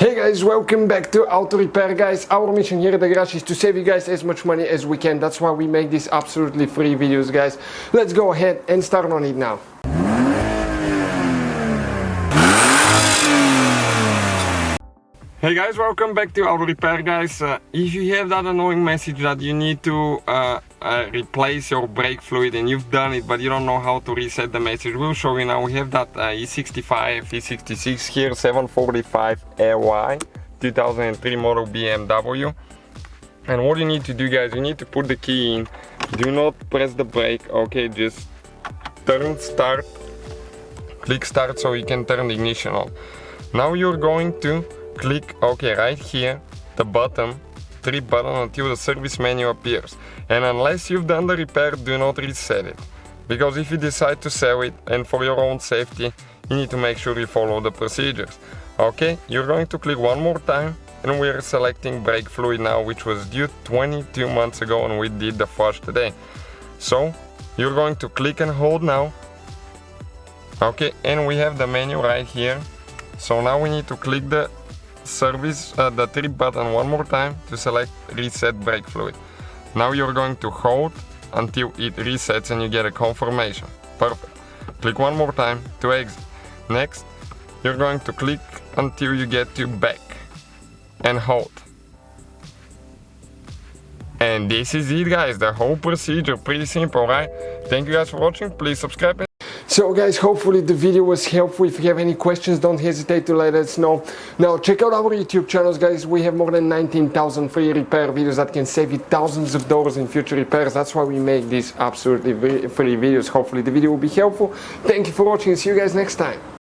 Hey guys, welcome back to Auto Repair guys. Our mission here at the garage is to save you guys as much money as we can. That's why we make these absolutely free videos guys. Let's go ahead and start on it now. Hey guys, welcome back to Auto Repair guys. If you have that annoying message that you need to replace your brake fluid and you've done it but you don't know how to reset the message, we'll show you now. We have that E65 E66 here, 745i 2003 model BMW. And what you need to do guys, you need to put the key in. Do not press the brake, okay, just turn start, click start so you can turn the ignition on. Now you're going to click OK right here, the button, 3 button until the service menu appears. And unless you've done the repair, do not reset it. Because if you decide to sell it, and for your own safety, you need to make sure you follow the procedures. Okay, you're going to click one more time, and we're selecting brake fluid now, which was due 22 months ago, and we did the flush today. So, you're going to click and hold now. Okay, and we have the menu right here. So now we need to click the service, the 3 button one more time to select reset brake fluid. Now you're going to hold until it resets and you get a confirmation. Perfect. Click one more time to exit. Next, you're going to click until you get to back and hold. And this is it guys, the whole procedure, pretty simple, right? Thank you guys for watching, please subscribe. So guys, hopefully the video was helpful. If you have any questions, don't hesitate to let us know. Now check out our YouTube channels guys, we have more than 19,000 free repair videos that can save you thousands of dollars in future repairs. That's why we make these absolutely free videos. Hopefully the video will be helpful. Thank you for watching, see you guys next time.